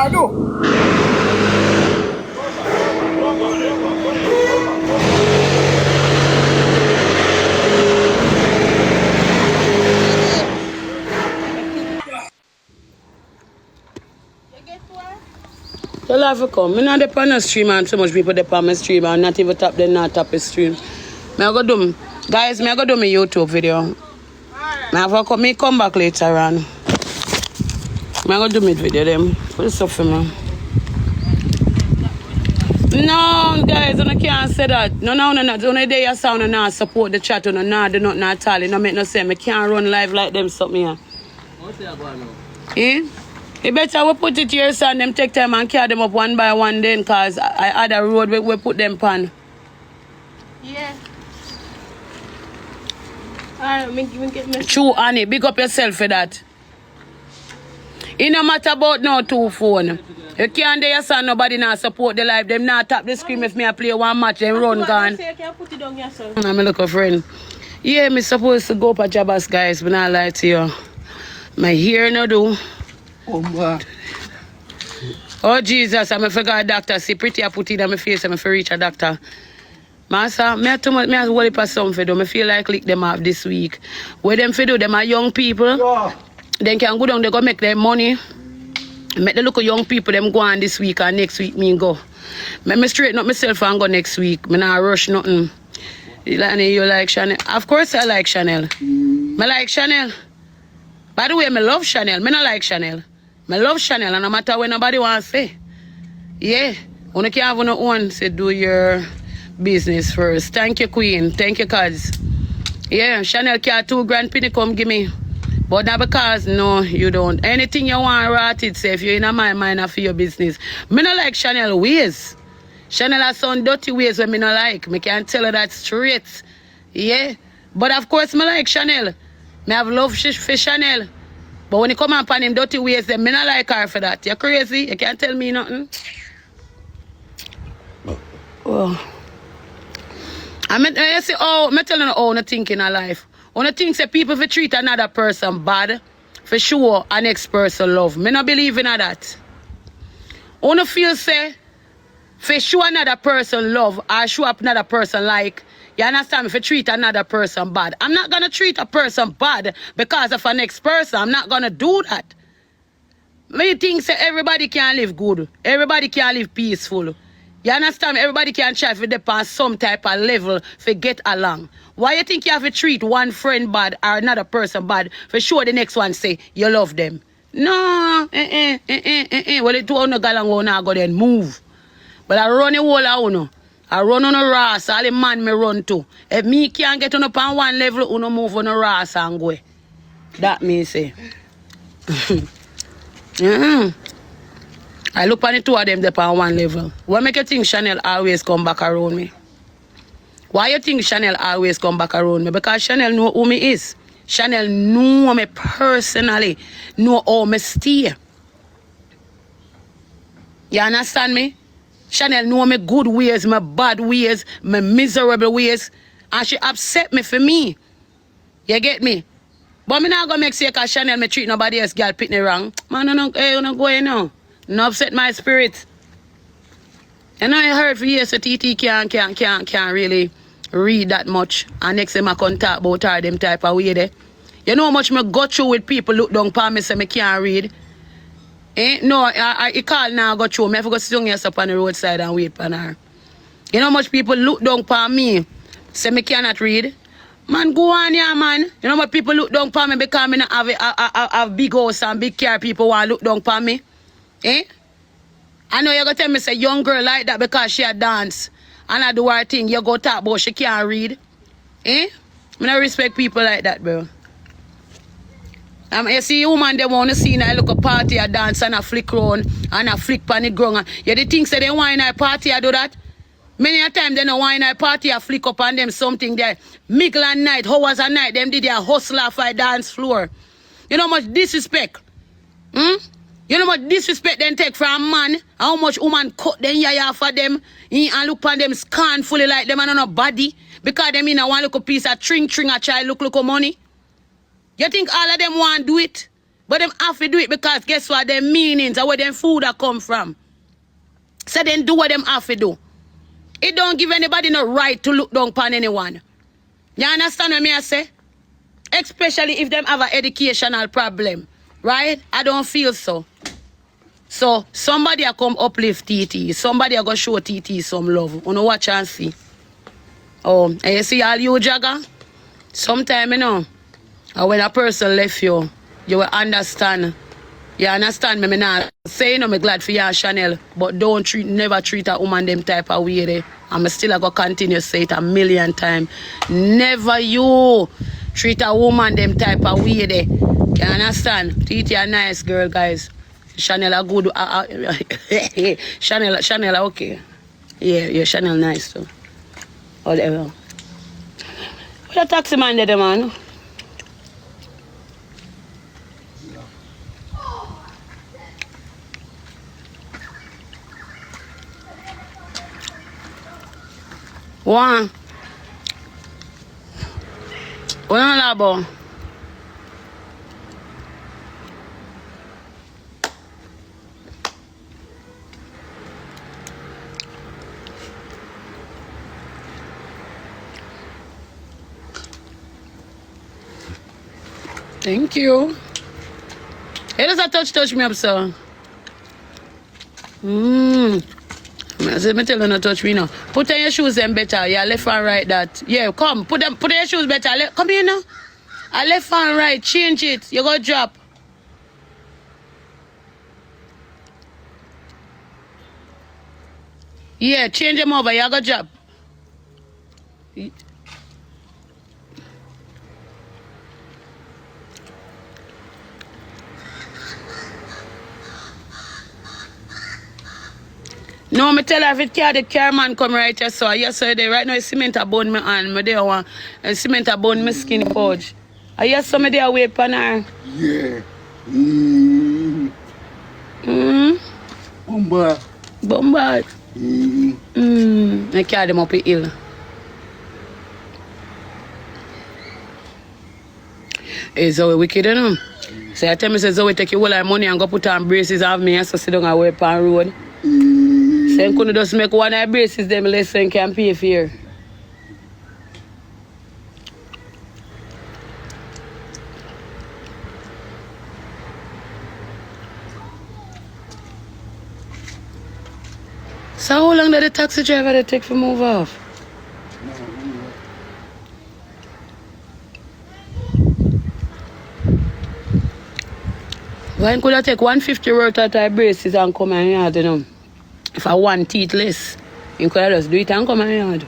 car do? Tell her to come. I'm not depend on the stream and so much people depend on my stream and not even tap them, not tap the stream. I go do, guys, I go do my YouTube video. I come back later on. I go do my video them. Put this up for me. No, guys, I can't say that. No, only day you sound and support the chat and not do nothing at all. It don't make no sense. I can't run live like them something here. What's that going on? Eh? You better we put it here, son. Them take time and carry them up one by one then, cause I had a road we put them pan. Yeah. Alright, me get me. True, Annie. Big up yourself for that. It no matter about no two phone. You can't there, son. Nobody not support the live. Them not tap the screen if me I play one match. Them run gone. Put it down yourself. I'm a look friend. Yeah, me supposed to go for Jabas, guys. But not lie to you. My hair no do. Oh Jesus, I'm a forgot doctor. See pretty I put it on my face, I'm a reach a doctor. Master, me too much, me has worry for some for them. I feel like lick them off this week. What them for do, them are young people. Yeah. Then can go down, they go make their money. Make the look of young people, them go on this week and next week me go. Me straighten up myself and go next week. Me not rush nothing. You like Shannel? Of course I like Shannel. Me like Shannel. By the way, me love Shannel. Me not like Shannel. I love Shannel and no matter what nobody wants to say. Yeah. When you can't have no one, say do your business first. Thank you, Queen. Thank you, cuz. Yeah, Shannel can't $2 penny come give me. But not because, no, you don't. Anything you want, write it, say if you're in my mind for your business. Me not like Shannel ways. Shannel has some dirty ways when me not like. Me can't tell her that straight. Yeah. But of course, me like Shannel. Me have love for Shannel. But when you come up on him dirty ways, then me not like her for that. You're crazy. You can't tell me nothing. Oh. I say, I'm telling you how I think in our life. When I think say people if treat another person bad, for sure, an next person love. Me not believe in that. When I feel say, for sure another person love, or show up another person like, you understand me? If you treat another person bad, I'm not going to treat a person bad because of a next person. I'm not going to do that. Me think say everybody can live good. Everybody can live peaceful. You understand me? Everybody can try to depend some type of level to get along. Why you think you have to treat one friend bad or another person bad for sure the next one say you love them? No. Well, it don't go along now go then move. But I run a whole out. I run on a ras, all the man me run to. If me can't get on up on one level, uno move on a ras and go. That me say. I look on the two of them on one level. Why make you think Shannel always come back around me? Why you think Shannel always come back around me? Because Shannel know who me is. Shannel know me personally. Know how me stay. You understand me? Shannel know me good ways, my bad ways, my miserable ways. And she upset me for me. You get me? But me not gonna make say because Shannel me treat nobody else girl pitney wrong. Man, no, you no go in now. No upset my spirit. And I heard for years that TT can't really read that much. And next time I come talk about her them type of way there. You know how much me go through with people look down upon me say me can't read. No, I call now go through. Me have to go sit down up on the roadside and wait for her. You know how much people look down upon me, say me cannot read. Man, go on here, man. You know how much people look down upon me because me not have big house and big car. People want to look down upon me. I know you're going to tell me say young girl like that because she a dance and I do her thing. You go talk about she can't read. I don't respect people like that, bro. You see woman they want to see and I look a party, a dance and a flick round and a flick pan the ground. You the things say they want in a party, I do that. Many a time they don't want in a party, I flick up on them something there. Middle and night, hours a night, them did their hustle off a dance floor. You know how much disrespect? You know how much disrespect they take from a man? How much woman cut them yaya for them and look on them scornfully like them and no body because them in a one little piece of string a child look money. You think all of them want to do it? But them have to do it because guess what? Them meanings are where them food are come from. So then do what them have to do. It don't give anybody no right to look down upon anyone. You understand what I say? Especially if them have an educational problem. Right? I don't feel so. So somebody a come uplift TT. Somebody a go show TT some love. You know watch and see. Oh, and you see all you jagger? Sometimes, you know, when a person left you, you will understand. You understand me? Me not say, you know, me glad for you and Shannel, but never treat a woman them type of way there. And me still go continue to say it a million times. Never you treat a woman them type of way there. You understand? TT a nice girl, guys. Shannel a good. Shannel okay. Yeah, Shannel nice too. Whatever. What a taxi man there, man? One. What on about? Thank you. Hey, does that touch me up, sir? I said, me tell you not touch me now. Put on your shoes them better. Yeah, left and right that. Yeah, come. Put on your shoes better. Come here now. Left and right. Change it. You go drop. Yeah, change them over. You go drop. No, me tell her if it care the car man come right here, so yesterday, right now, cement a bone me hand, me there one, and cement a bone me skin purge. I yes, so me there wait pan her. Yeah. Bombard. Bombard. I carry them up the hill. Hey, Zoe wicked, you know? So I tell me, say, Zoe take your whole money and go put on braces and have me and so sit down and wait pan road. Then couldn't just make one of the braces them less than can pay for here. So how long did the taxi driver take to move off? Why could I take 150 worth of the braces and come in yard, you know? If I want teeth less, you could just do it and come in yard.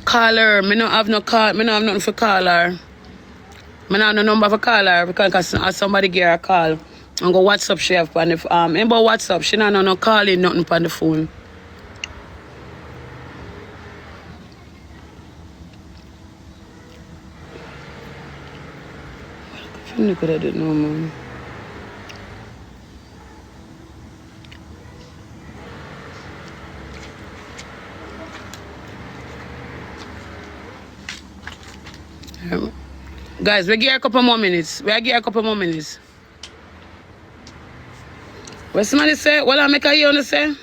Call her. Me not have no call. Me not have nothing for call her. Me not have no number for call her because somebody give her a call and go WhatsApp she have on the about WhatsApp. She not know no calling nothing on the phone. I could have did no man. Guys, we give her a couple more minutes. What somebody say? What I make a hear on say?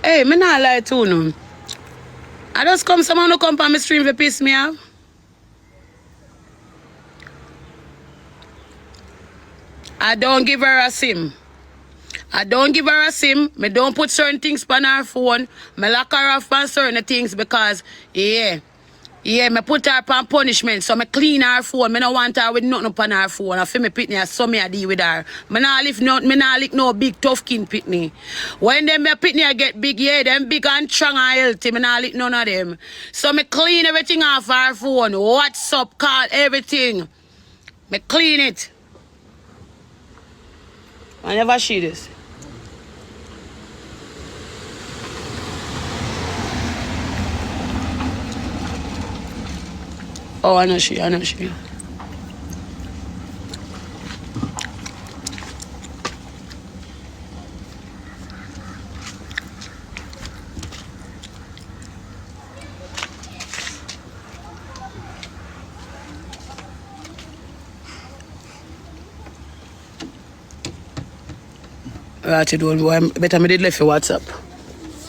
Hey, me not lie to you. I just come someone who come on my stream for piss me off. I don't give her a SIM. Me don't put certain things on her phone. Me lock her off on certain things because, me put her on punishment. So me clean her phone. Me don't want her with nothing upon her phone. I feel me pitney, so me I deal with her. Me not lick no big tough kin pitney. When them me pitney I get big, them big and strong and healthy. Me not lick none of them. So me clean everything off her phone. WhatsApp, call, everything. Me clean it. I never see this. Oh, I know she, I know she. Right, you don't boy. Better me did left your WhatsApp.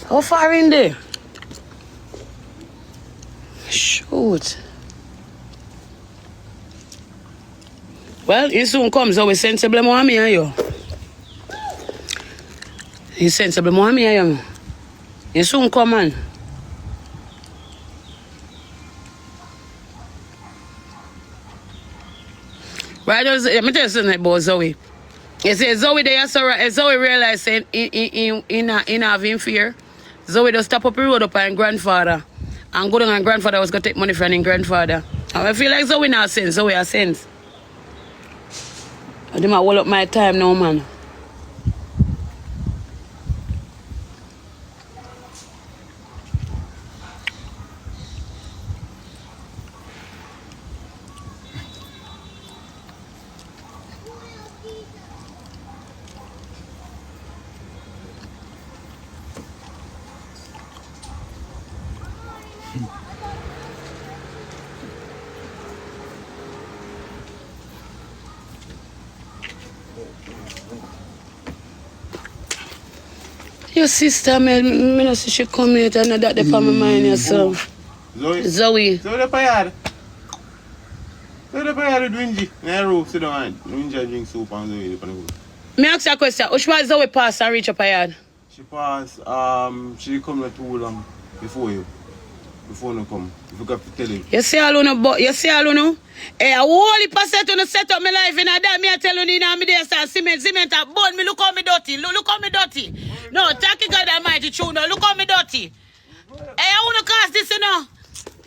How far in there? Shoot. Well, he soon comes. So we sensible more me and you. He's sensible more me and you. He soon come man. Right, let me tell you something about Zoe. You see, Zoe there, so Zoe realized in having fear. Zoe just stop up the road up her grandfather. And go down and grandfather was going to take money from his grandfather. And I feel like Zoe now sense. Zoe has sense. I might hold up my time now, man. Your sister, man, I know she come here and that the for my mind yourself. Zoe? Zoe. Zoe the payad. Zoe the payad with Wingy. Nero, sit down. Wingy drink soup and Zoe the road. Me ask you a question. Which was Zoe pass and reach up her yard? She pass, she come not too long before you. Before you come. If you got to tell him. You see all you know, but you see all you know? Hey, a whole percent on set up my life in a day. Me I tell you, in a me there start cement a bun me. Look how me dirty. Look how me dirty. No, thank you God Almighty, true. No, look how me dirty. Hey, I want to cast this, you know.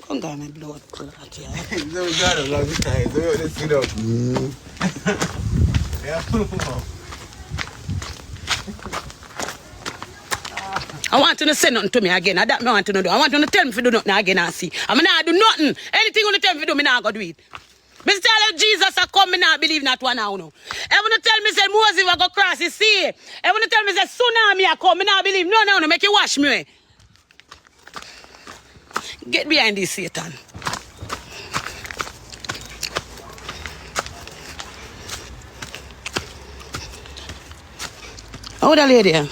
Come down, my blood clot here. Zoe got a long time. Zoe, let's sit up. Yeah, I want you to say nothing to me again. That me want you to do. I want you to tell me if you do nothing again and see. I'm not do nothing. Anything you tell me if you do, me not go do it. Mr. Tell Jesus I come, me not believe that one now. No. Everyone tell me say Moses will go cross the sea. Everyone tell me say tsunami I come, me not believe. No, make you wash me. Get behind this Satan. Oh, that lady.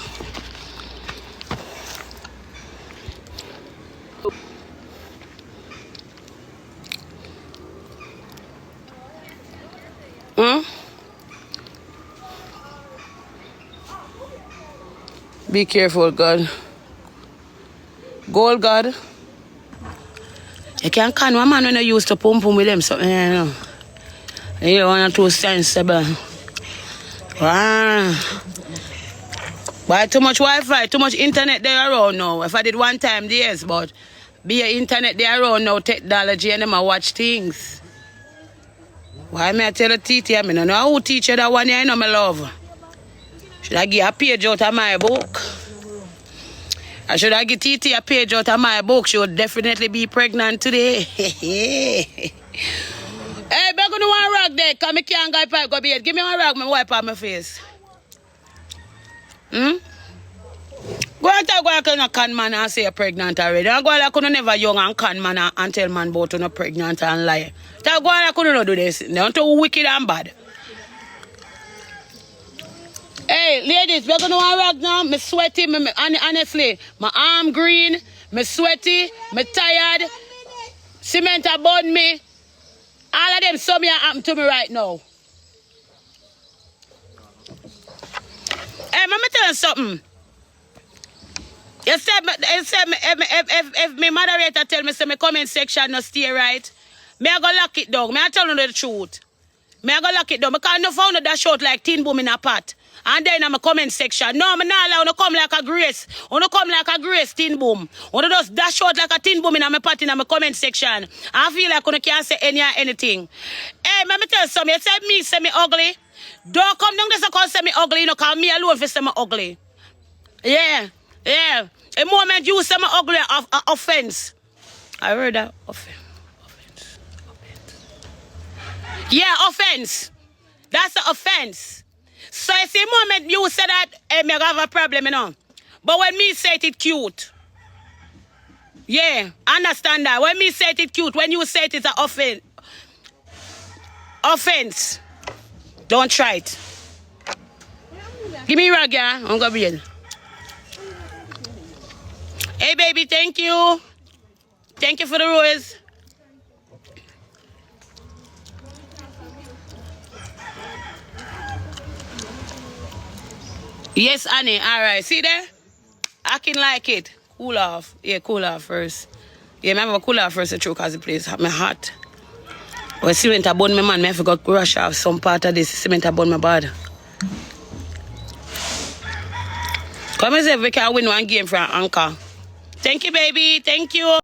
Be careful, God. Gold, God. You can't can one man when you used to pump with them something, you know. You want to sensible. Wow. Why too much Wi-Fi, too much internet there around now. If I did one time, yes, but be a internet there around now, technology and them I watch things. Why may I tell a teacher? I don't know who teach you that one here, I know my love. Should I give a page out of my book? I should I give TT a page out of my book? She would definitely be pregnant today. Hey, I'm going to one rag there. Come, I can't go bed. Give me one rag, I wipe on my face. Go and talk like a con man and say you're pregnant already. And go like you never young and con man and tell man about you're pregnant and lie. Talk like you don't do this. They're too wicked and bad. Hey, ladies, we're going to rag now. I'm sweaty. Honestly, my arm green. I'm sweaty. I'm tired. Cement about me. All of them something happen to me right now. Hey, let me tell you something. You said if my moderator tell me say my comment section no stay right, me I go lock it down. Me I tell you the truth. Me I go lock it down because no found that short like tin boom in a pot. And then in my comment section, no, me not allow you come like a grace. You come like a grace tin boom. You just dash out like a tin boom in my pot in my comment section. I feel like you can't say anything. Hey, let me tell you something. You say me ugly. Don't come down there and say me ugly, you know, because me alone for say me ugly. Yeah. The moment you say me ugly, offense. I heard that. Offense. Yeah, offense. That's the offense. So it's the moment you say that, hey, me have a problem, you know. But when me say it cute. Yeah, understand that. When me say it cute, when you say it's an offense. Offense. Don't try it. Give me a rag, yeah. I'm gonna be in. Hey, baby, thank you. Thank you for the rose. Yes, Annie. All right. See there? I can like it. Cool off. Yeah, cool off first. Yeah, I have a cool off first because the place my hot. When cement abon my man, I forgot to rush off some part of this cement abon my body. Come and say we can win one game for an anchor. Thank you, baby. Thank you.